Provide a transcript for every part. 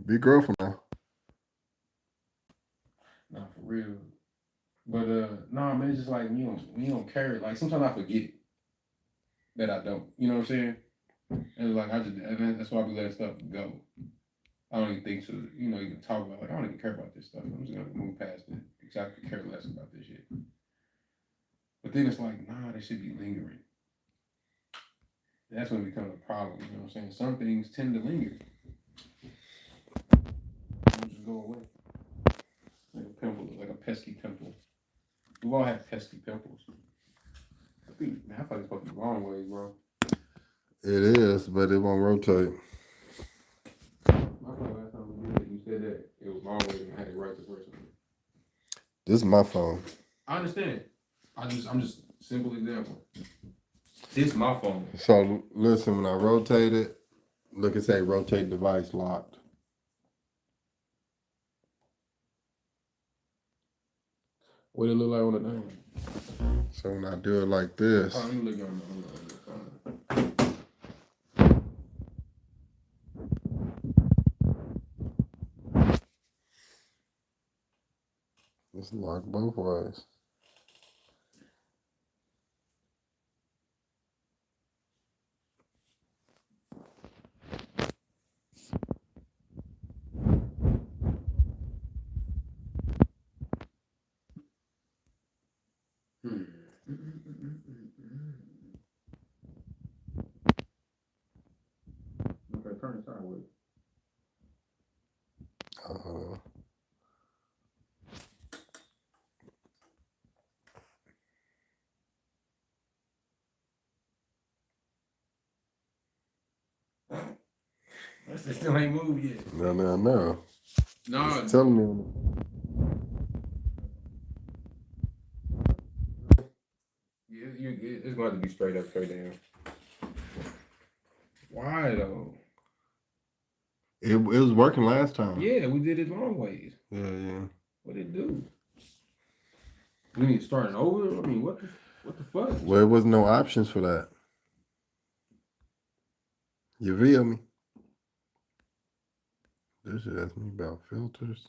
Be grateful now. Nah, for real. But nah, man, it's just like we don't carry. Like sometimes I forget that I don't. You know what I'm saying? And like I just that's why we let stuff go. I don't even think to even talk about like I don't even care about this stuff. I'm just gonna move past it because I could care less about this shit. But then it's like nah, they should be lingering. That's when it becomes a problem. You know what I'm saying? Some things tend to linger. They just go away. Like a pimple, like a pesky pimple. We've all had pesky pimples. I thought it's supposed to be long ways, bro. It is, but it won't rotate. I thought last time we did it, you said that it was long ways and I had it right the first time. This is my phone. I understand. I'm just simple example. This is my phone. So listen, when I rotate it, look, it say rotate device locked. What it look like on the thing? So when I do it like this, Oh, let me look on the phone. it's locked both ways. Okay, turn it sideways. Uh, It still ain't moved yet. no. No, It's telling me. yeah, it's going to be straight up, straight down. Why though? It was working last time. Yeah, we did it long ways. Yeah. What it do? We need to start it over. I mean, what the fuck? Well, there was no options for that. You feel me? This shit asking me about filters.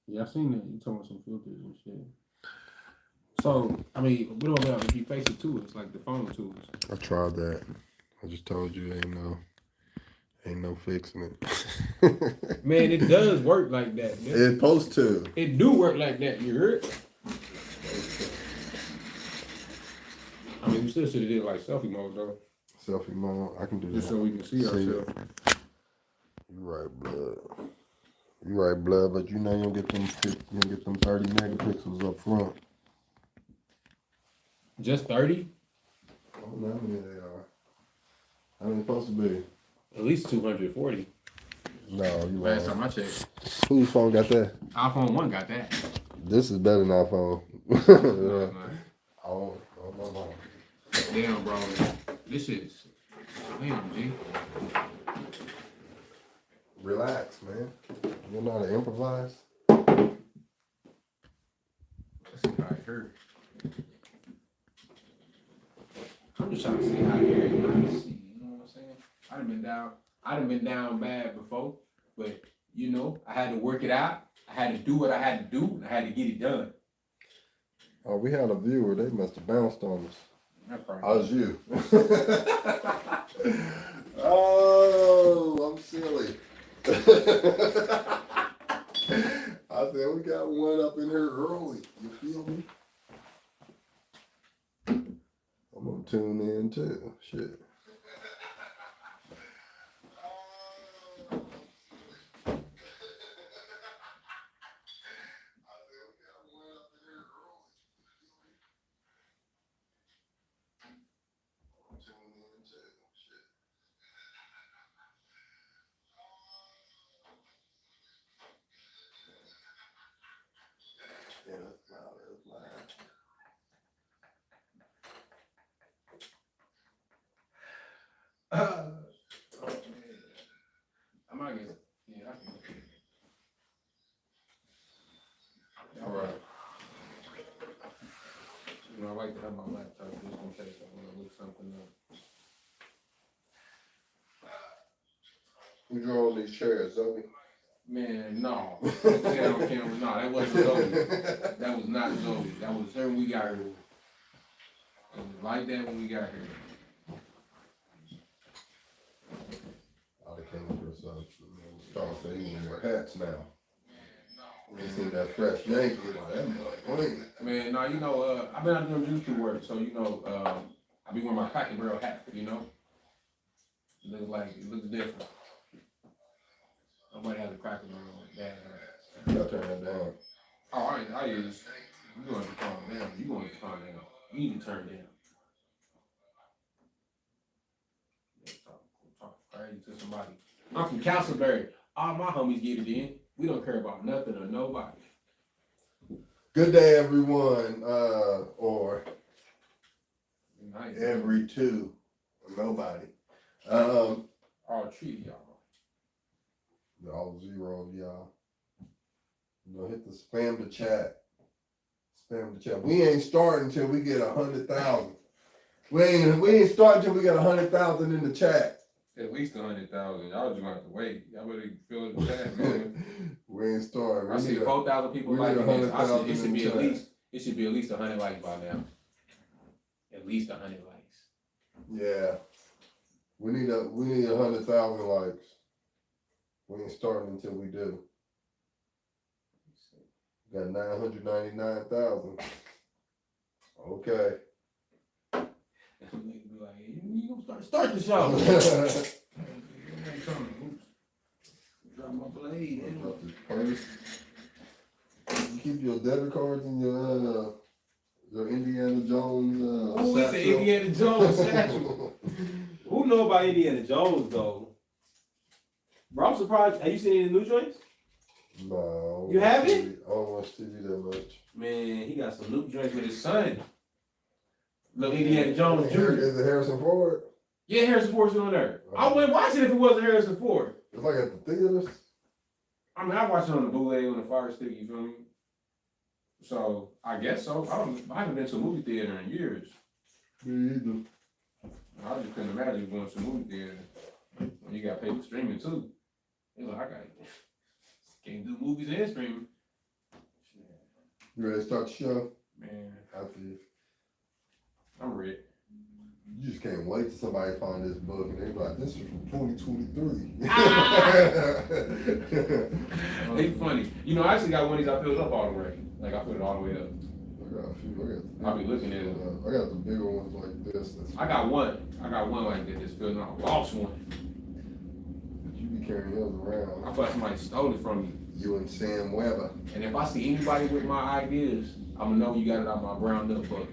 Yeah, I seen that. You talking about some filters and shit. So, I mean, what about if you face it to us, like the phone to us? I tried that. I just told you ain't no fixing it. Man, it does work like that. It's supposed to. It do work like that. You heard? I mean, we still should have did like selfie mode though. Selfie mode. I can do Just that. so we can see ourselves. You right, blood. You right, blood. But you know you'll get them 30 megapixels up front. Just 30? I don't know how many they are. How many supposed to be? At least 240. No, you Last wrong. time I checked. Whose phone got that? iPhone 1 got that. This is better than iPhone. No, it's not. Oh, my mom. Damn, bro. This shit's. Damn, G. Relax, man. You know how to improvise? Let's see how it hurt. I'm just trying to see how it hurt. You know what I'm saying? I done been down bad before, but I had to work it out. I had to do what I had to do, and I had to get it done. Oh, we had a viewer. They must have bounced on us. That's right. I was you. Oh, I'm silly. I said, we got one up in here early. You feel me? I'm going to tune in too. Shit. Yeah, that's loud. That's loud. You know, I like to have my laptop just in case I want to look something up. We draw on these chairs, Zoe. Man, no. Say that on camera. No, that wasn't Zoe. That was not Zoe. That was her when we got here. It was like that when we got here. I came for some. Start saying you wear hats now. We seen that fresh Yankee. That clean. Man, no, you know, I've been out doing juice work, so you know, I be wearing my Cracker Barrel hat, you know. It looks different. Nobody has a Cracker Barrel hat. You gotta turn that down. Oh, I use. You going to calm down. You going to calm down. You need to turn down. Talk crazy to somebody. I'm from Castleberry. All my homies get it in. We don't care about nothing or nobody. Good day, everyone. Or Nice. every two. Nobody. All treat y'all. All zero of y'all. You know, hit the spam the chat. Spam the chat. We ain't starting until we get 100,000. We ain't starting until we get 100,000 in the chat. At least 100,000. Y'all just gonna have to wait. Y'all better fill in the chat, man. We ain't starting. I see 4,000 people we like need this. I 100,000 said it should in be the at chat. least. It should be at least 100 likes by now. At least 100 likes. Yeah. We need 100,000 likes. We ain't starting until we do. Got 999,000. Okay. Nigga be like, you gonna start the show. Drop my blade. Drop this purse. You keep your debit cards and your Indiana Jones Who is the Indiana Jones satchel? Who know about Indiana Jones though? Bro, I'm surprised. Have you seen any of the new joints? No. You haven't? I don't watch TV that much. Man, he got some new joints with his son. Little Indiana Jones Jr. Is it Harrison Ford? Yeah, Harrison Ford's on there. I wouldn't watch it if it wasn't Harrison Ford. It's like at the theaters. I mean, I watched it on the bootleg on the Fire Stick, you feel me? So, I guess so. I haven't been to a movie theater in years. Me either. I just couldn't imagine going to a movie theater when you got paid for streaming too. It's like, can't do movies and streaming. You ready to start the show? Man, After you. I'm ready. You just can't wait till somebody find this book and they be like, this is from 2023. They funny. You know, I actually got one of these I filled up all the way. Like, I put it all the way up. I got a few. I'll be looking at it. I got the bigger ones like this. I got one like that that's filled up. I lost one. You be carrying those around. I thought somebody stole it from me. You and Sam Weber. And if I see anybody with my ideas, I'm gonna know you got it out my brown notebook.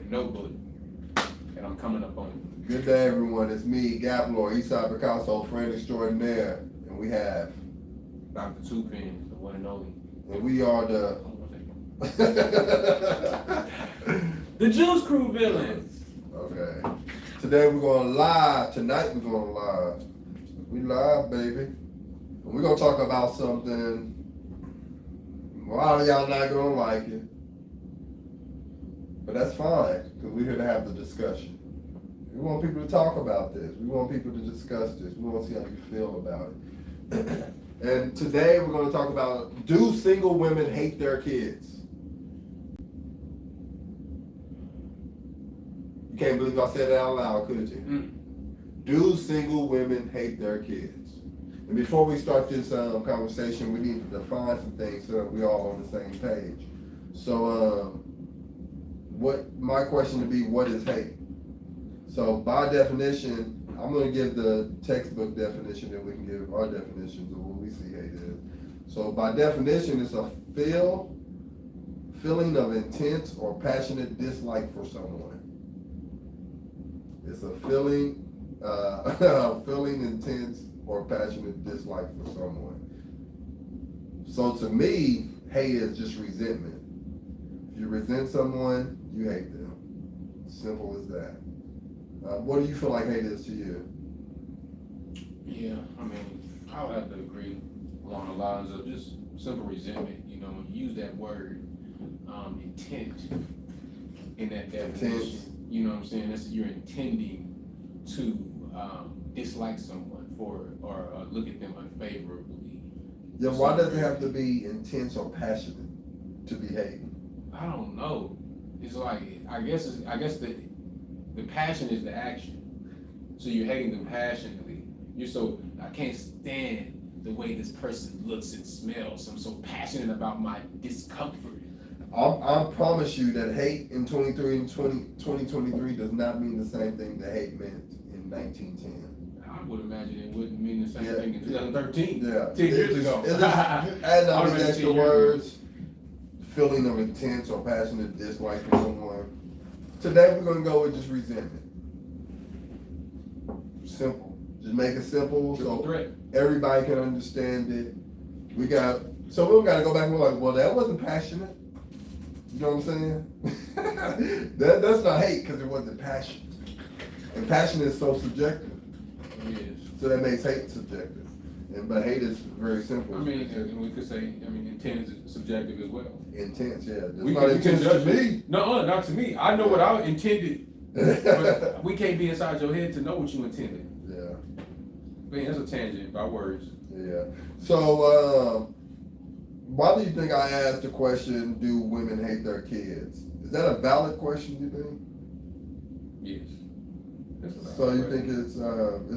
And I'm coming up on it. Good day, everyone. It's me, Gablor, Eastside Picasso, friend extraordinaire. And we have. Dr. Two Pin, the one and only. And we are the. The Juice Crew villains. Okay. Today we're going live. Tonight we're going live. We live, baby. And we're going to talk about something. A lot of y'all not going to like it. But that's fine, because we're here to have the discussion. We want people to talk about this. We want people to discuss this. We want to see how you feel about it. And today we're going to talk about, do single women hate their kids? You can't believe I said it out loud, could you? Do single women hate their kids? And before we start this conversation, we need to define some things so that we're all on the same page. So, what my question to be, what is hate? So, by definition, I'm going to give the textbook definition, and we can give our definitions of what we see hate is. So, by definition, it's a feeling of intense or passionate dislike for someone. It's a feeling intense or passionate dislike for someone. So to me, hate is just resentment. If you resent someone, you hate them. Simple as that. What do you feel like hate is to you? Yeah, I mean, I would have to agree along the lines of just simple resentment. You know, when you use that word, intent, in that definition. You know what I'm saying? That's you're intending to dislike someone or look at them unfavorably. Yeah, why does it have to be intense or passionate to be hating? I don't know. It's like I guess the passion is the action. So you're hating them passionately. I can't stand the way this person looks and smells. I'm so passionate about my discomfort. I promise you that hate in 2023 does not mean the same thing that hate meant in 1910. I would imagine it wouldn't mean the same Yeah. thing in 2013. Yeah. 10 years ago. It's just, add all these 10 extra years words, feeling of intense or passionate dislike for someone. Today we're gonna go with just resentment. Simple. Just make it simple Triple so threat. everybody can understand it. We don't gotta go back and we're like, well, that wasn't passionate. You know what I'm saying? That's not hate because it wasn't passion. And passion is so subjective. Yes. So that makes hate subjective. But hate is very simple. I mean, and we could say, intent is subjective as well. Intense, yeah. It's We not can intense to judge me. No, not to me. I know what I intended, but we can't be inside your head to know what you intended. Yeah, Man, that's a tangent by words. yeah. So, why do you think I asked the question, do women hate their kids? Is that a valid question, you think? Yes. So you think it's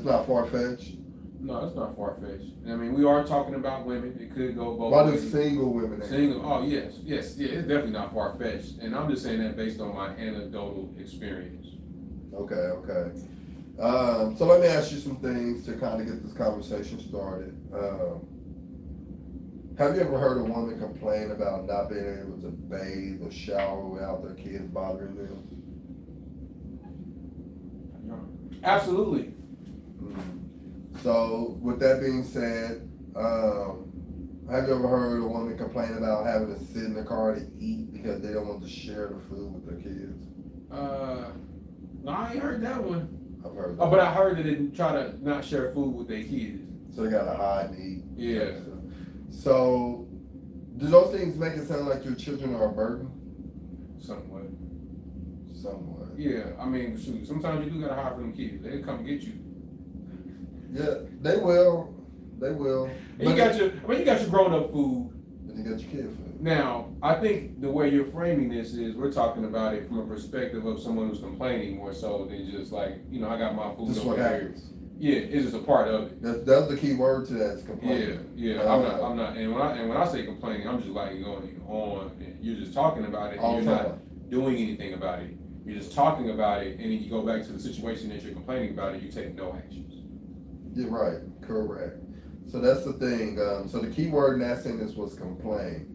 not far-fetched? No, it's not far-fetched. I mean, we are talking about women. It could go both Why do ways. single women hate? Single, oh yes, yeah, it's definitely not far-fetched. And I'm just saying that based on my anecdotal experience. Okay. So let me ask you some things to kind of get this conversation started. Have you ever heard a woman complain about not being able to bathe or shower without their kids bothering them? Absolutely. So with that being said, have you ever heard a woman complain about having to sit in the car to eat because they don't want to share the food with their kids? No, I ain't heard that one. I've heard that. Oh, but I heard that they try to not share food with their kids. So they gotta hide and eat. Yeah. So do those things make it sound like your children are a burden? Somewhat. Somewhat. Yeah, I mean, shoot, sometimes you do gotta hide from them kids. They'll come get you. Yeah, they will. They will. And you got your grown up food. And you got your kid food. Now, I think the way you're framing this is we're talking about it from a perspective of someone who's complaining more so than just like, I got my food This is over what here. happens. Yeah, it's just a part of it. That's the key word to that is complaining. Yeah. I'm not. And when I say complaining, I'm just like going on. And you're just talking about it. All And the you're time. not doing anything about it. You're just talking about it, and then you go back to the situation that you're complaining about, and you take no actions. You're right. Correct. So that's the thing. So the key word in that sentence was complain.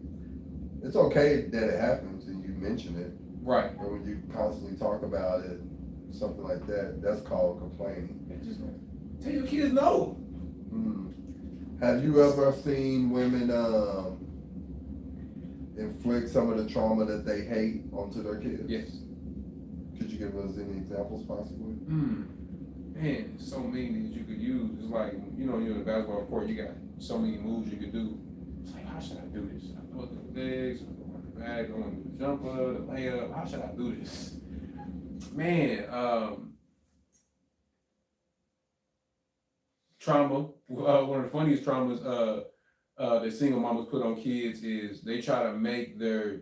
It's okay that it happens and you mention it. Right. Or when you constantly talk about it, something like that, that's called complaining. Just tell your kids no. Have you ever seen women inflict some of the trauma that they hate onto their kids? Yes. Could you give us any examples possibly? Man, so many that you could use. It's like, you're in the basketball court, you got so many moves you could do. It's like, how should I do this? Should I throw it to the legs? Should I throw it to the back? I want to do the jumper, the layup. How should I do this? Man, trauma. One of the funniest traumas that single mamas put on kids is they try to make their,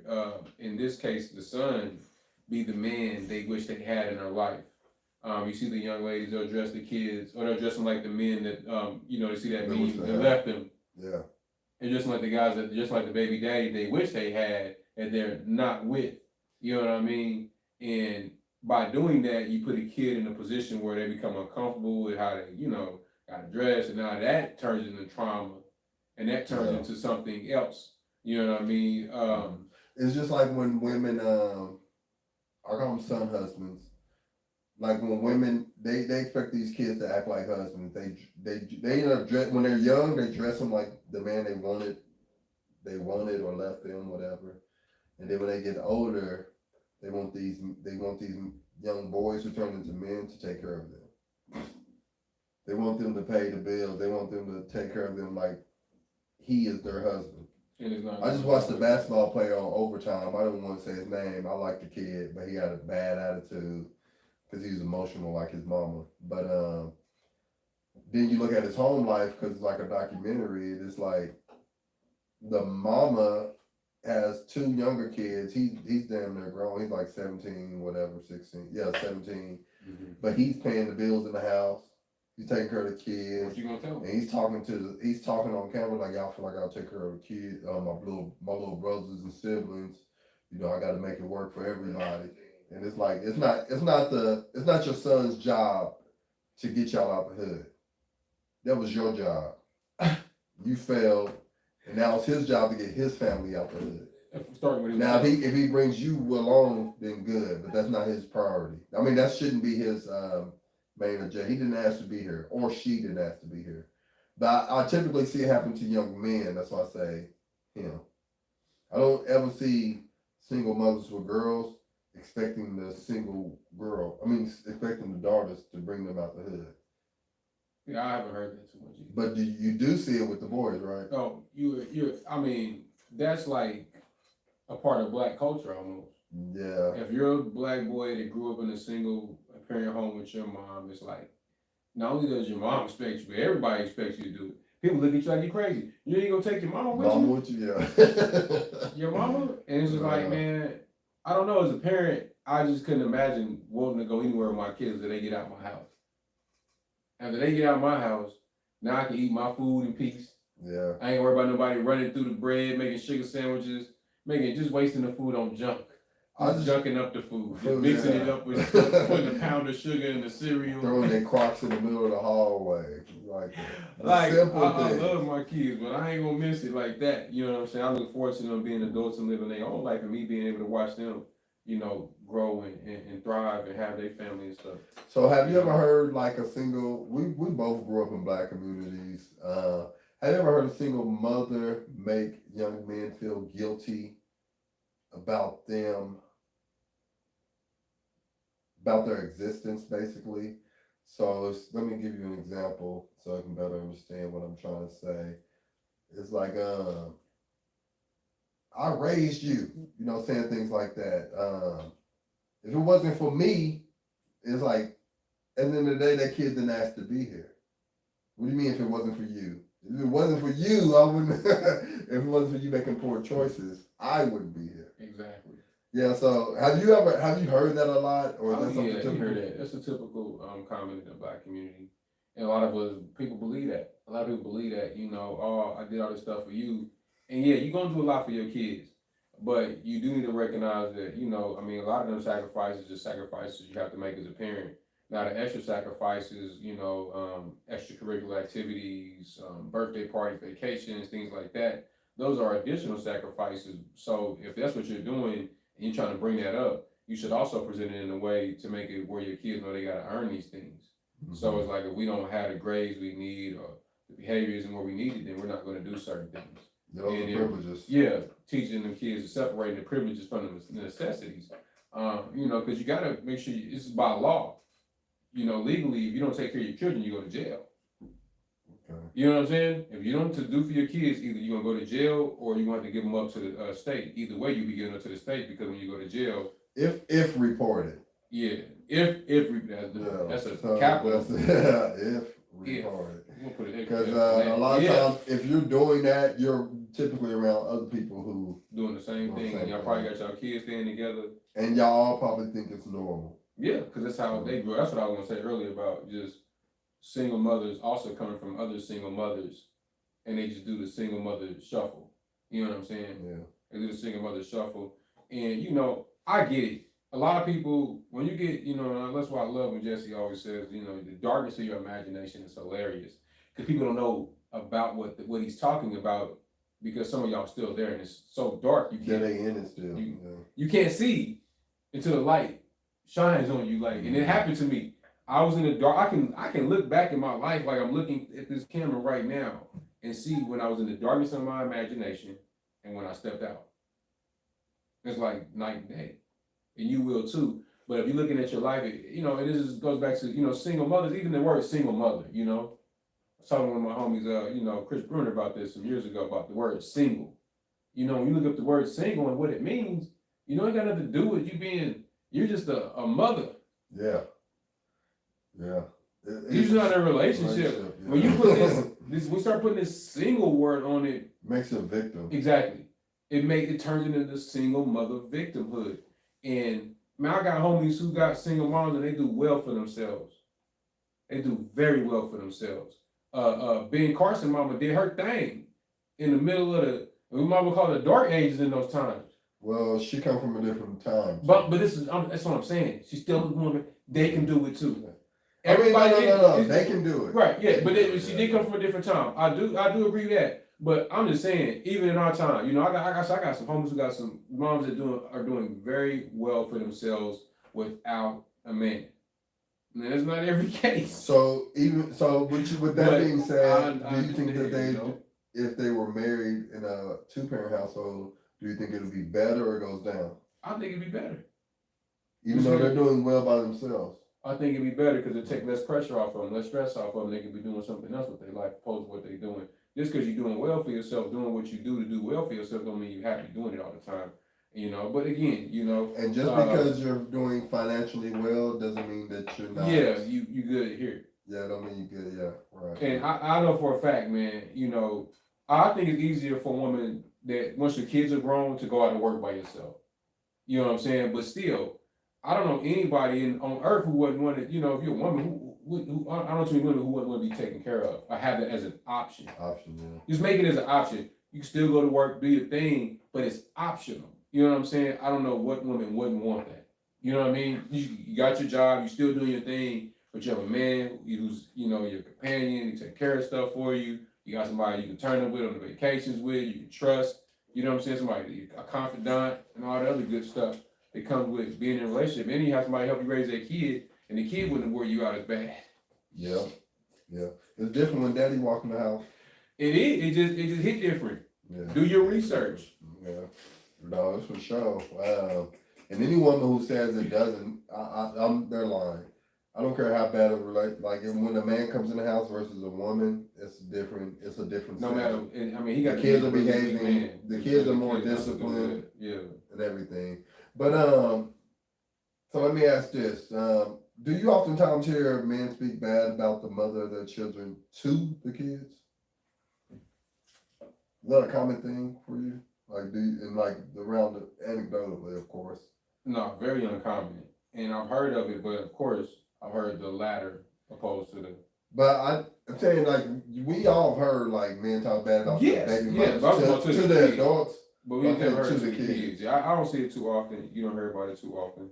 in this case, the son, be the man they wish they had in their life. You see the young ladies, they'll dress the kids, or they'll dress them like the men that, they see that meme that left them. Yeah. And just like the guys that, just like the baby daddy they wish they had, and they're not with. You know what I mean? And by doing that, you put a kid in a position where they become uncomfortable with how they, got to dress, and now that turns into trauma, and that turns into something else. You know what I mean? It's just like when women, I call them son husbands. Like when women, they expect these kids to act like husbands. They end up when they're young, they dress them like the man they wanted or left them, whatever. And then when they get older, they want these young boys who turn into men to take care of them. They want them to pay the bills. They want them to take care of them like he is their husband. And it's not. I just watched the basketball player on Overtime. I don't want to say his name. I like the kid, but he had a bad attitude because he was emotional like his mama. But then you look at his home life because it's like a documentary. It's like the mama has two younger kids. He's damn near grown. He's like 17, whatever, 16. Yeah, 17. Mm-hmm. But he's paying the bills in the house. He's taking care of the kids. What you gonna tell him? And he's talking on camera like, y'all feel like I'll take care of the kids, my little brothers and siblings. You know, I got to make it work for everybody. And it's like it's not your son's job to get y'all out the hood. That was your job. You failed, and now it's his job to get his family out the hood. Starting with Now, if he brings you along, then good, but that's not his priority. I mean, that shouldn't be his main agenda. He didn't ask to be here, or she didn't ask to be here. But I typically see it happen to young men. That's why I say him. I don't ever see single mothers with girls expecting expecting the daughters to bring them out the hood. Yeah, I haven't heard that too much either. But you do see it with the boys, right? Oh, I mean, that's like a part of black culture almost. Yeah. If you're a black boy that grew up in a single parent home with your mom, it's like, not only does your mom expect you, but everybody expects you to do it. People look at you like you crazy. You ain't gonna take your mama with Mama you? with you, yeah. Your mama? And it's just like, man, I don't know, as a parent, I just couldn't imagine wanting to go anywhere with my kids till they get out my house. After they get out my house, now I can eat my food in peace. Yeah. I ain't worried about nobody running through the bread, making sugar sandwiches, just wasting the food on junk. Just junking up the food, mixing it up with putting a pound of sugar in the cereal. Throwing their Crocs in the middle of the hallway. I simple love my kids, but I ain't gonna miss it like that. You know what I'm saying? I look forward to them being adults and living their own life, and me being able to watch them, grow and thrive and have their family and stuff. So have you ever heard like we both grew up in black communities. Have you ever heard a single mother make young men feel guilty about their existence, basically? So let me give you an example so I can better understand what I'm trying to say. It's like, I raised you, saying things like that. If it wasn't for me, it's like, at the end of the day, that kid didn't ask to be here. What do you mean if it wasn't for you? If it wasn't for you, I wouldn't. If it wasn't for you making poor choices, I wouldn't be here. Exactly. Yeah. So have you heard that a lot, or is that something typical? You heard that. That's a typical comment in the black community, and a lot of people believe that. A lot of people believe that. Oh, I did all this stuff for you, and yeah, you're gonna do a lot for your kids, but you do need to recognize that. A lot of them sacrifices are sacrifices you have to make as a parent. Now, the extra sacrifices, extracurricular activities, birthday parties, vacations, things like that, those are additional sacrifices. So if that's what you're doing and you're trying to bring that up, you should also present it in a way to make it where your kids know they got to earn these things. Mm-hmm. So it's like, if we don't have the grades we need or the behavior isn't where we need it, then we're not going to do certain things. Those are privileges. Yeah, teaching them kids to separate the privileges from the necessities. Because you got to make sure this is by law. Legally, if you don't take care of your children, you go to jail. Okay. You know what I'm saying? If you don't do for your kids, either you're going to go to jail or you're going to have to give them up to the state. Either way, you'll be giving up to the state, because when you go to jail. If reported. Yeah. That's a capital. If reported. Because a lot of times, if you're doing that, you're typically around other people who. Doing the same thing. And y'all probably got y'all kids staying together. And y'all all probably think it's normal. Yeah, because that's how they grew. That's what I was going to say earlier about just single mothers also coming from other single mothers, and they just do the single mother shuffle. You know what I'm saying? Yeah. They do the single mother shuffle. And, I get it. A lot of people, when you get, that's why I love when Jesse always says, the darkness of your imagination is hilarious. Because people don't know about what he's talking about, because some of y'all are still there, and it's so dark you can't. Yeah, they in it still. You can't see until the light shines on you, and it happened to me. I was in the dark. I can look back in my life, like I'm looking at this camera right now, and see when I was in the darkness of my imagination and when I stepped out. It's like night and day, and you will too. But if you're looking at your life, it just goes back to single mothers. Even the word single mother, I was talking to one of my homies, Chris Bruner, about this some years ago, about the word single. You know, when you look up the word single and what it means, you know, it got nothing to do with you being, you're just a mother. Yeah. Yeah. You're just not in a relationship. Yeah. When you put this, we start putting this single word on it. Makes you a victim. Exactly. It turns into the single mother victimhood. And man, I got homies who got single moms and they do well for themselves. They do very well for themselves. Ben Carson mama did her thing in the middle of we might call it the dark ages in those times. Well, she come from a different time. But that's what I'm saying. She's still a woman. They can do it too. I mean, no. They can do it. Right, yeah, but she did come from a different time. I do agree with that. But I'm just saying, even in our time, you know, I got some homies who got some moms that are doing very well for themselves without a man. And that's not every case. So with that being said, do you think that if they were married in a 2-parent household, do you think it would be better or it goes down? I think it'd be better. Even though they're doing well by themselves. I think it'd be better because it take less pressure off of them, less stress off of them. They could be doing something else with their life opposed to what they're doing. Just because you're doing well for yourself, doing what you do to do well for yourself, don't mean you're happy doing it all the time. You know, but again, you know. And just because you're doing financially well doesn't mean that you're not. Yeah, you good here. Yeah, don't mean you good. Yeah, right. And I know for a fact, man. You know, I think it's easier for a woman that once your kids are grown to go out and work by yourself. You know what I'm saying? But still, I don't know anybody on earth who wouldn't want to. You know, if you're a woman who I don't know too many women who wouldn't want to be taken care of. I have it as an option. Yeah. Just make it as an option. You can still go to work, do your thing, but it's optional. You know what I'm saying? I don't know what woman wouldn't want that. You know what I mean? You got your job, you still doing your thing, but you have a man who's, you know, your companion, he take care of stuff for you. You got somebody you can turn up with on the vacations with, you can trust. You know what I'm saying? Somebody, a confidant, and all the other good stuff that comes with being in a relationship. And you have somebody help you raise that kid, and the kid wouldn't wear you out as bad. Yeah. It's different when daddy walk in the house. It is. It just hit different. Yeah. Do your research. Yeah. No, it's for sure. And any woman who says it doesn't, they're lying. I don't care how bad of a relate. Like when a man comes in the house versus a woman, it's different. It's a different. No matter. I mean, he got the kids are behaving. The kids are more disciplined. Yeah. And everything. But so let me ask this: do you oftentimes hear men speak bad about the mother of their children to the kids? Is that a common thing for you? Like, around the anecdotally, of course. No, very uncommon. And I've heard of it, but of course, I've heard the latter opposed to the. But I'm saying, like, we all heard, like, men talk bad about yes, baby mothers to the adults. But we never heard to the kids. kids. Yeah, I don't see it too often. You don't hear about it too often.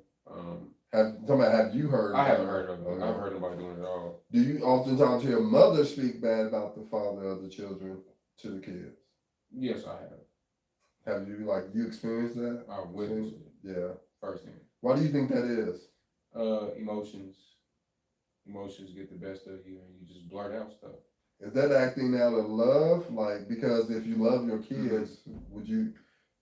Have you heard? I haven't heard of it. Okay. I've heard nobody doing it at all. Do you oftentimes hear mothers speak bad about the father of the children to the kids? Yes, I have. Have you experienced that? I've witnessed it. Yeah. Firsthand. Why do you think that is? Emotions get the best of you and you just blurt out stuff. Is that acting out of love? Like, because if you love your kids, would you,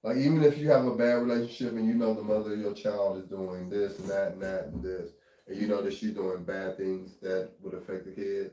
like, even if you have a bad relationship and you know the mother of your child is doing this and that and that and this, and you know that she's doing bad things that would affect the kid,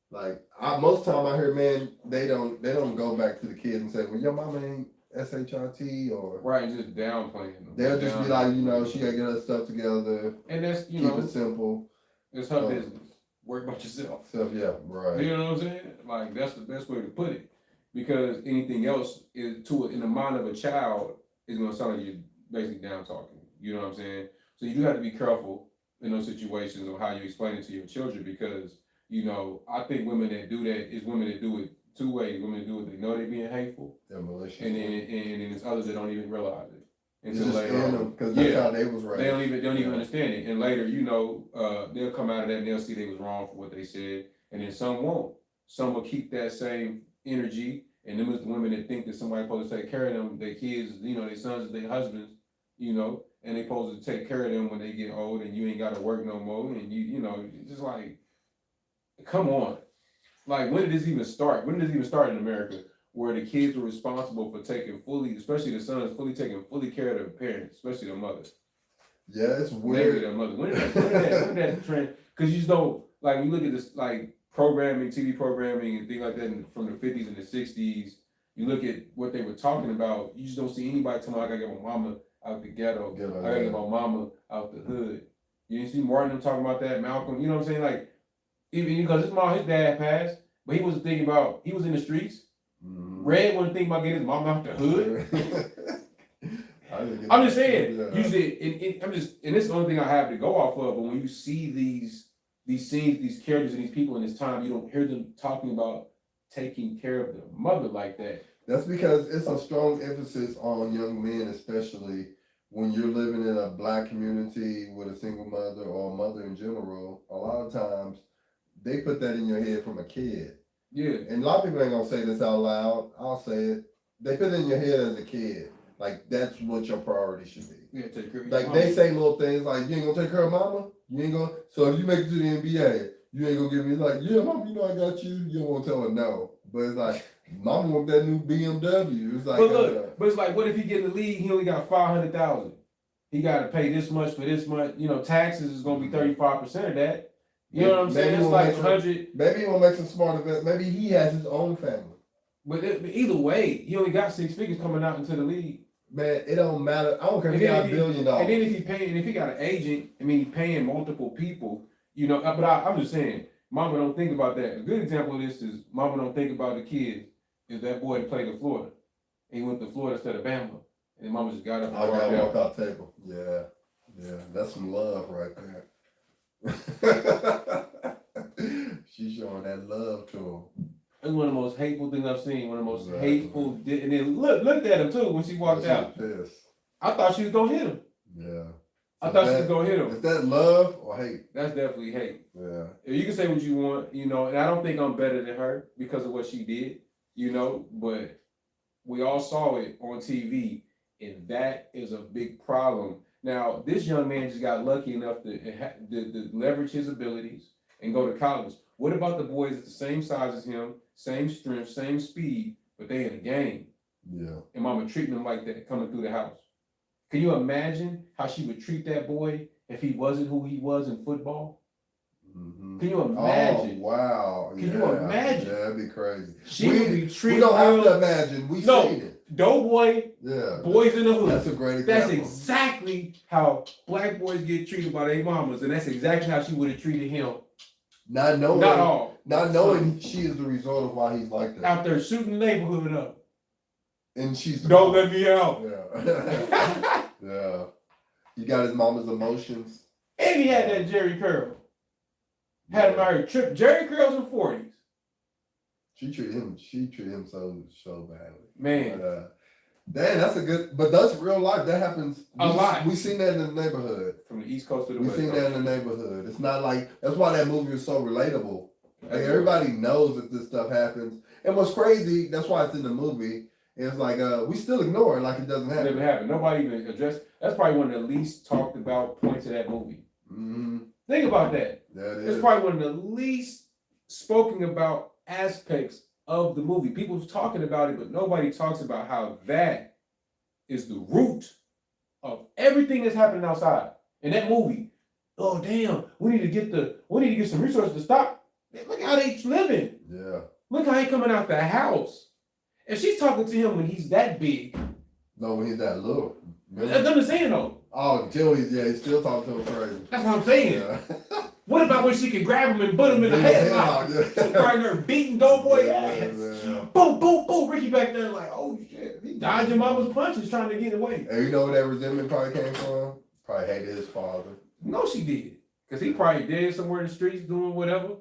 like, most time I hear men, they don't go back to the kids and say, well, your mama ain't SHIT or right, just downplaying them. They'll just be like, you know, she gotta get her stuff together. And that's keep it simple. It's her business. Worry about yourself. Yeah, right. You know what I'm saying? Like that's the best way to put it. Because anything else is in the mind of a child is gonna sound like you're basically down talking. You know what I'm saying? So you do have to be careful in those situations of how you explain it to your children because, you know, I think women that do that is women that do it two ways. Women that do it, they know they're being hateful. They're malicious. And then it's others that don't even realize it. Until later on. Because that's how they was raised. They don't even understand it. And later, you know, they'll come out of that and they'll see they was wrong for what they said. And then some won't. Some will keep that same energy. And them is the women that think that somebody's supposed to take care of them, their kids, you know, their sons, their husbands, you know, and they supposed to take care of them when they get old and you ain't got to work no more. And you know, just like, come on. Like, when did this even start? When did this even start in America? Where the kids were responsible for taking especially the sons, taking fully care of their parents, especially their mothers. Yeah, it's weird. Maybe their mother. When did that trend? Because you just don't, like, we look at this, like, TV programming and things like that from the 50s and the 60s, you look at what they were talking about, you just don't see anybody talking about, I gotta get my mama out the ghetto. I gotta get my mama out the hood. You didn't see Martin talking about that, Malcolm, you know what I'm saying? Like, even because his dad passed, but he wasn't thinking about, he was in the streets. Red wasn't thinking about getting his mama out the hood. I'm just saying, usually, and this is the only thing I have to go off of, but when you see these scenes, these characters and these people in this time, you don't hear them talking about taking care of their mother like that. That's because it's a strong emphasis on young men, especially when you're living in a black community with a single mother or a mother in general. A lot of times, they put that in your head from a kid. Yeah. And a lot of people ain't gonna say this out loud. I'll say it. They put it in your head as a kid. Like, that's what your priority should be. Yeah, take care of like, they say little things like, you ain't gonna take care of mama? You ain't gonna, so if you make it to the NBA, you ain't gonna give me like, yeah, mom, you know I got you. You don't wanna tell her no. But it's like, mama want that new BMW. It's like, but look, but it's like, what if he get in the league, he only got $500,000. He gotta pay this much for this much, taxes is gonna be 35% of that. You know what I'm saying? It's like 100. Maybe he won't make some smart investment. Maybe he has his own family. But either way, he only got 6 figures coming out into the league. Man, it don't matter. I don't care if he got $1 billion. And then if he got an agent, he's paying multiple people, but I'm just saying, mama don't think about that. A good example of this is mama don't think about the kids. Is that boy that played in Florida. And he went to Florida instead of Bama. And mama just got up and walked out table. Yeah. That's some love right there. She's showing that love to him. That's one of the most hateful things I've seen. One of the most hateful. And then looked at him too when she walked out. I thought she was gonna hit him. Yeah. I thought she was gonna hit him. Is that love or hate? That's definitely hate. Yeah. You can say what you want, and I don't think I'm better than her because of what she did, but we all saw it on TV, and that is a big problem. Now, this young man just got lucky enough to leverage his abilities and go to college. What about the boys at the same size as him, same strength, same speed, but they in a game? Yeah. And mama treating them like that coming through the house. Can you imagine how she would treat that boy if he wasn't who he was in football? Mm-hmm. Can you imagine? Oh, wow. Can you imagine? Yeah, that'd be crazy. She would be treating. We don't have to imagine. We've seen it. Doughboy. Yeah. Boys in the hood. That's a great example. That's exactly how black boys get treated by their mamas, and that's exactly how she would have treated him. Not knowing she is the result of why he's like that. Out there shooting the neighborhood up. And she's don't let me out. Yeah. Yeah. He got his mama's emotions. And he had that Jerry curl. Had him out here trip. Jerry curls in 40s. She treated him so badly. Man. But, damn, that's a good, but that's real life. That happens a lot. We seen that in the neighborhood. From the East Coast to the West Coast. We seen that in the neighborhood. It's not like, that's why that movie is so relatable. Like, everybody knows that this stuff happens. And what's crazy, that's why it's in the movie. It's like, we still ignore it like it doesn't happen. It never happened. Nobody even addressed. That's probably one of the least talked about points of that movie. Mm-hmm. Think about that. That is. It's probably one of the least spoken about aspects of the movie. People's talking about it, but nobody talks about how that is the root of everything that's happening outside. In that movie, oh damn, we need to get some resources to stop. Look how they living. Yeah. Look how he coming out the house. If she's talking to him when he's that big. No, when he's that little. That's what I'm saying though. Oh, until he's still talking to him crazy. That's what I'm saying. Yeah. What about when she can grab him and put him in the headlock? She's right there beating Doughboy ass. Yeah. Boom, boom, boom. Ricky back there like, oh shit. He dodging mama's punches trying to get away. And you know where that resentment probably came from? Probably hated his father. No, she did. Because he probably dead somewhere in the streets doing whatever.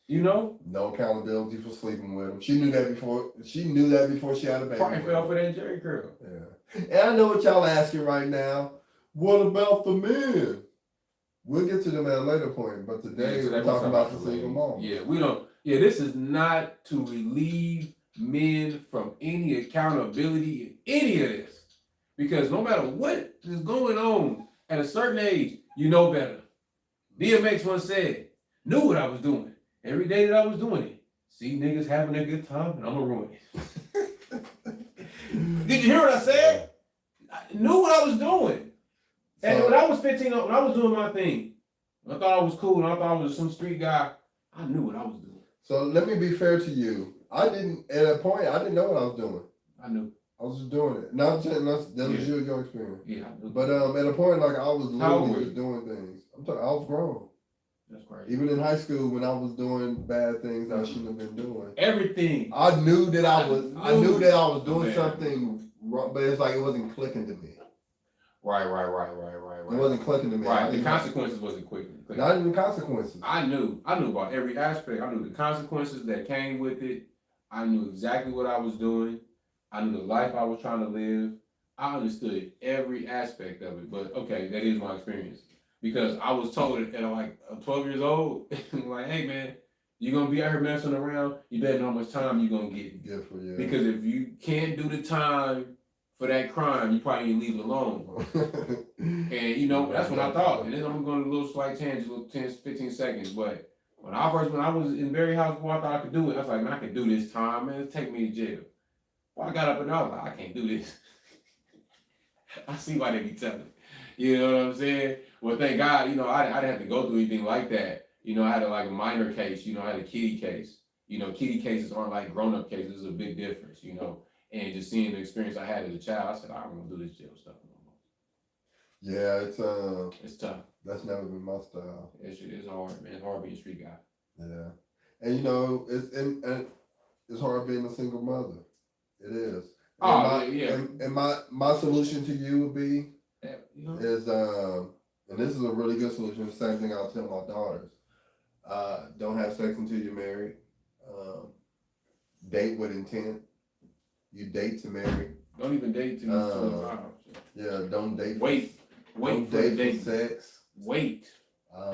No accountability for sleeping with him. She knew that before she had a baby. Probably fell for that Jerry curl. Yeah. And I know what y'all asking right now. What about the men? We'll get to them at a later point, but today we're talking about the single mom. Yeah, we don't. Yeah, this is not to relieve men from any accountability in any of this. Because no matter what is going on at a certain age, you know better. DMX once said, knew what I was doing. Every day that I was doing it. See niggas having a good time and I'm gonna ruin it. Did you hear what I said? I knew what I was doing. And when I was 15, when I was doing my thing, I thought I was cool and I thought I was some street guy, I knew what I was doing. So let me be fair to you. I didn't at that point. I didn't know what I was doing. I knew. I was just doing it. Not saying that was Yeah. your experience. Yeah, I knew. But at a point, like I was How old literally were just doing things. I'm talking. I was grown. That's crazy. Even in high school, when I was doing bad things I shouldn't have been doing. Everything. I knew that I knew that I was doing Man. something wrong, but it's like it wasn't clicking to me. Right. It wasn't clicking to me. Right. The consequences wasn't quick. Not even consequences. I knew about every aspect. I knew the consequences that came with it. I knew exactly what I was doing. I knew the life I was trying to live. I understood every aspect of it. But okay, that is my experience. Because I was told at like 12 years old, like, hey man, you're gonna be out here messing around, you better know how much time you're gonna get. Yeah, for you. Because if you can't do the time for that crime, you probably need to leave it alone. And you know, that's what I thought. And then I'm going to a little slight tangent, little 10, 15 seconds. But when I was in Berry House, boy, I thought I could do it. I was like, man, I can do this time, man. Take me to jail. Well, I got up and I was like, I can't do this. I see why they be telling me. You know what I'm saying? Well, thank God, you know, I didn't have to go through anything like that. You know, I had a minor case, you know, I had a kiddie case. You know, kiddie cases aren't like grown-up cases. There's a big difference, you know. And just seeing the experience I had as a child, I said, I don't want to do this jail stuff no more. Yeah, It's tough. That's never been my style. It's hard, man. It's hard being a street guy. Yeah, and you know, it's hard being a single mother. It is. And my solution to you would be is and this is a really good solution. The same thing I'll tell my daughters. Don't have sex until you're married. Date with intent. You date to marry. Don't even date till you're 25. Yeah, don't date. Wait don't for date for sex. Wait.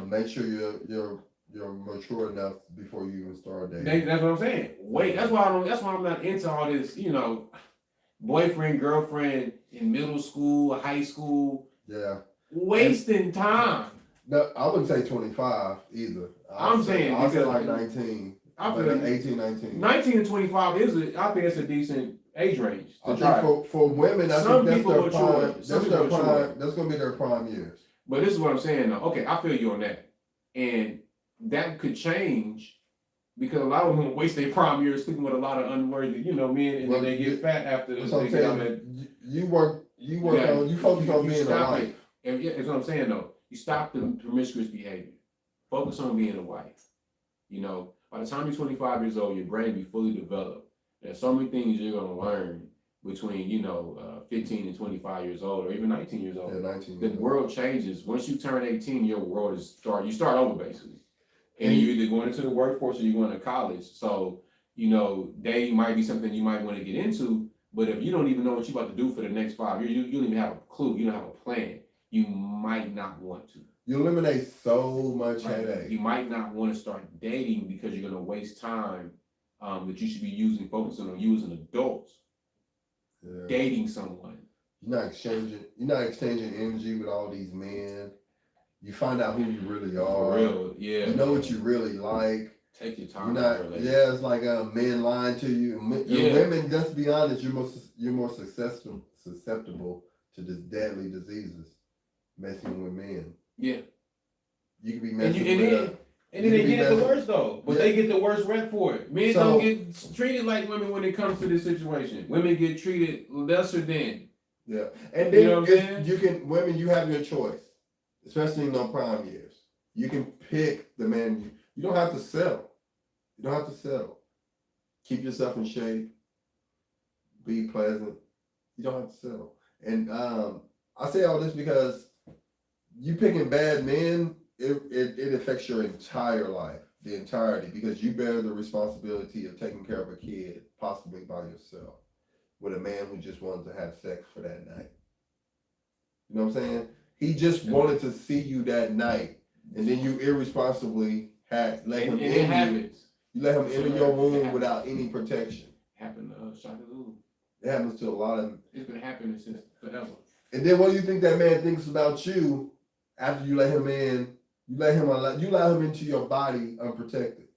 Make sure you're mature enough before you even start dating. That's what I'm saying. Wait. That's why I'm not into all this. You know, boyfriend, girlfriend in middle school, high school. Yeah. Wasting time. No, I wouldn't say 25 either. I'll say like 19. I feel like 18, 19. 19 to 25 I think it's a decent age range to I try. think for women, I Some think people that's their mature. prime. Some That's people their prime. mature. That's gonna be their prime years. But this is what I'm saying though. Okay, I feel you on that. And that could change because a lot of them waste their prime years sleeping with a lot of unworthy, you know, men, and Well, then they get fat after That's they what I'm get on saying. that. You work on. You focus on being a stop wife. it. And yeah, that's what I'm saying though. You stop the promiscuous behavior. Focus on being a wife. You know, by the time you're 25 years old, your brain be fully developed. There's so many things you're gonna learn between 15 and 25 years old, or even 19 years old. Yeah, 19. The world changes. Once you turn 18, your world you start over basically. And you're either going into the workforce or you're going to college. So, dating might be something you might want to get into, but if you don't even know what you're about to do for the next 5 years, you don't even have a clue, you don't have a plan, you might not want to. You eliminate so much Right? headache. You might not want to start dating because you're going to waste time that you should be focusing on you as an adult, dating someone. You're not exchanging energy with all these men. You find out who you really are. For real, yeah. You know what you really like. Take your time. It's like men lying to you. And women, let's be honest, you're more susceptible to this deadly diseases. Messing with men. Yeah. You can be messing and then they get it the worst though. But they get the worst rep for it. Men don't get treated like women when it comes to this situation. Women get treated lesser than. Yeah. And then you know what I'm saying? Women, you have your choice. Especially in the prime years. You can pick the man. You don't have to settle. You don't have to settle. Keep yourself in shape. Be pleasant. You don't have to settle. And I say all this because you picking bad men, it affects your entire life, the entirety, because you bear the responsibility of taking care of a kid, possibly by yourself, with a man who just wanted to have sex for that night. You know what I'm saying? He just wanted to see you that night, and then you irresponsibly let him in. You let him enter your womb without any protection. Happened to Shaka Zulu. It happens to a lot of. It's been happening since forever. And then what do you think that man thinks about you after you let him in? You allow him into your body unprotected.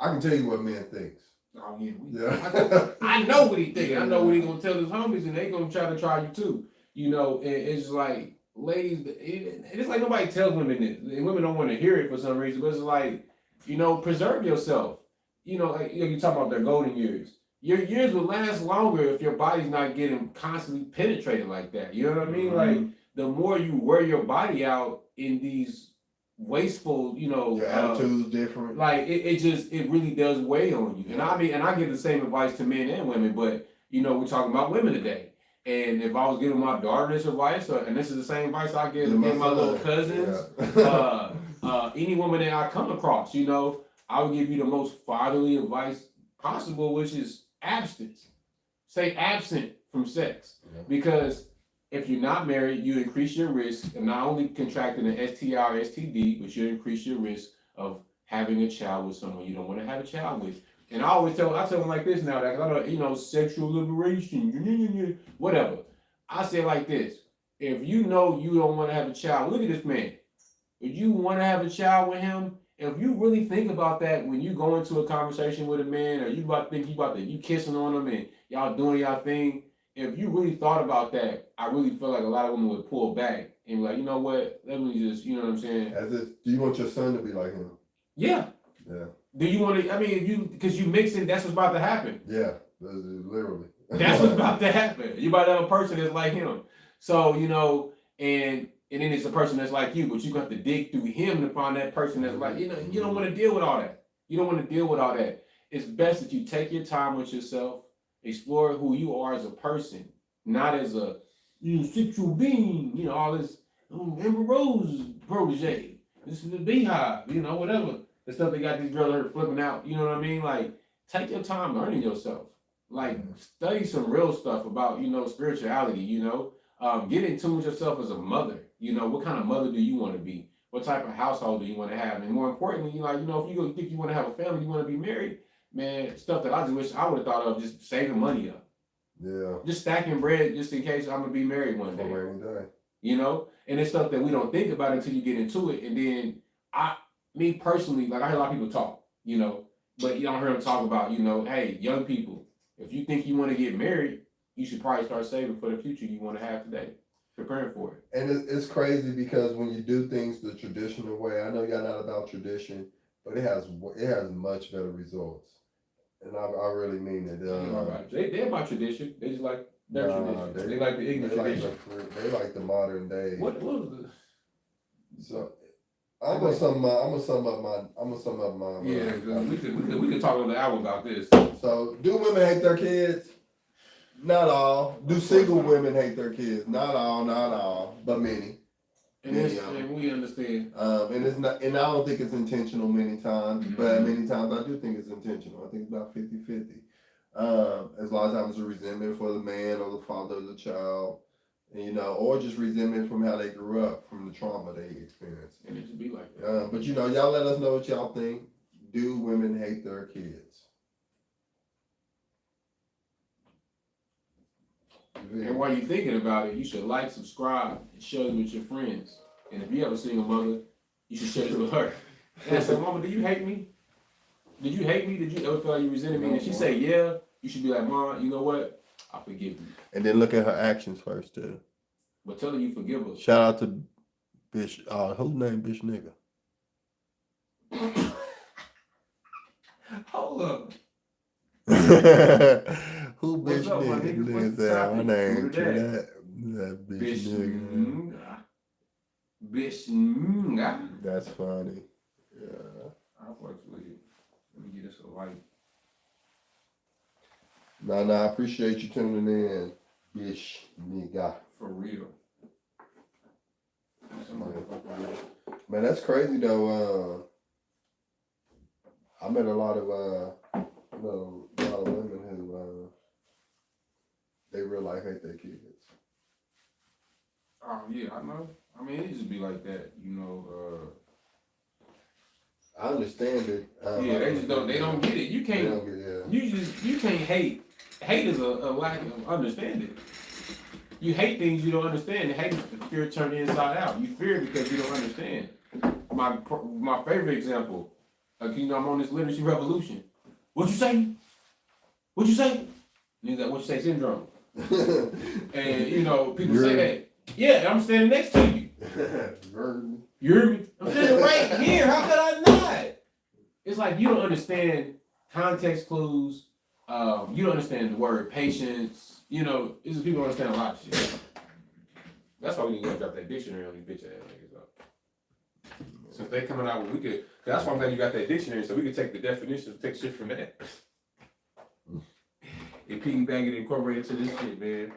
I can tell you what man thinks. Oh yeah, I know what he thinks. I know what he gonna tell his homies, and they gonna try you too. And it's like, ladies, it's like nobody tells women this. And women don't want to hear it for some reason, but it's like, preserve yourself. you know, like you talk about their golden years. Your years will last longer if your body's not getting constantly penetrated like that. You know what I mean? Like the more you wear your body out in these wasteful, you know, Your attitude's different. like it really does weigh on you. And I mean, and I give the same advice to men and women, but you know, we're talking about women today. And if I was giving my daughter this advice, and this is the same advice I give my little cousins, any woman that I come across, you know, I would give you the most fatherly advice possible, which is abstinence. Stay absent from sex. Because if you're not married, you increase your risk of not only contracting an STI or STD, but you increase your risk of having a child with someone you don't want to have a child with. And I tell them like this now, that I don't, you know, sexual liberation, whatever. I say it like this: if you know you don't want to have a child, look at this man. If you want to have a child with him, if you really think about that when you go into a conversation with a man, or you kissing on him and y'all doing y'all thing, if you really thought about that, I really feel like a lot of women would pull back and be like, you know what, let me just, you know what I'm saying? As if, do you want your son to be like him? Yeah. Yeah. Do you want to? I mean, because you mix it, that's what's about to happen. Yeah, literally. That's what's about to happen. You about to have a person that's like him. So you know, and then it's a person that's like you, but you got to dig through him to find that person that's like, you know, you don't want to deal with all that. You don't want to deal with all that. It's best that you take your time with yourself, explore who you are as a person, not as a sexual being. You know, all this Amber Rose protege. This is the Beehive. You know, whatever. The stuff they got these girls that are flipping out, you know what I mean? Like, take your time learning yourself. Like, study some real stuff about, you know, spirituality, you know? Get in tune with yourself as a mother. You know, what kind of mother do you want to be? What type of household do you want to have? And more importantly, you know, if you think you want to have a family, you want to be married, man, stuff that I just wish I would have thought of, just saving money up. Yeah. Just stacking bread just in case I'm going to be married one day. You know? And it's stuff that we don't think about until you get into it. And then me personally, like I hear a lot of people talk, you know, but you don't hear them talk about, you know, hey, young people, if you think you want to get married, you should probably start saving for the future you want to have today, preparing for it. And it's crazy because when you do things the traditional way, I know y'all not about tradition, but it has much better results. And I really mean it. They're about tradition. They just like their tradition. They like the ignorant tradition. They like the modern day. What was the... So... I'm gonna sum up my. Yeah, we could talk on the hour about this. So, do women hate their kids? Not all. Do single women hate their kids? Not all, but many. And we understand. And it's not, and I don't think it's intentional many times, but many times I do think it's intentional. I think it's about 50-50. As a lot of times it's a resentment for the man or the father of the child. You know, or just resentment from how they grew up, from the trauma they experienced. And it should be like that. But you know, y'all let us know what y'all think. Do women hate their kids? And while you're thinking about it, you should like, subscribe, and share it with your friends. And if you have a single mother, you should share it with her. And I said, Mama, do you hate me? Did you hate me? Did you ever feel like you resented me? And she say, yeah. You should be like, Mom, you know what? I forgive you. And then look at her actions first too. But tell her you forgive her. Shout out to Bitch. Whose name Bitch Nigga? Hold up. Who Bitch Nigga? My name. That Bitch Nigga. Bitch Nigga. That's funny. Yeah. I fucks with you. Let me get this a light. Nah, I appreciate you tuning in, bitch, nigga. For real. Man, that's crazy though. I met a lot of women who they real life hate their kids. Oh yeah, I know. I mean, it just be like that, you know. I understand it. Yeah, they just don't. They don't get it. You can't. They don't get it, yeah. You can't hate. Hate is a lack of understanding. You hate things you don't understand. Hate is the fear turned inside out. You fear because you don't understand. My favorite example, you know, I'm on this literacy revolution. What you say? What you say? And he's like, what you say syndrome. And you know, people say that. Yeah, I'm standing next to you. You hear me? I'm standing right here. How could I not? It's like you don't understand context clues. You don't understand the word patience. You know, it's just people don't understand a lot of shit. That's why we need to go drop that dictionary on these bitch ass niggas up. Since they coming out, we could. That's why I'm glad you got that dictionary, so we could take the definitions, take shit from that. And piggyback it, incorporate it to this shit, man.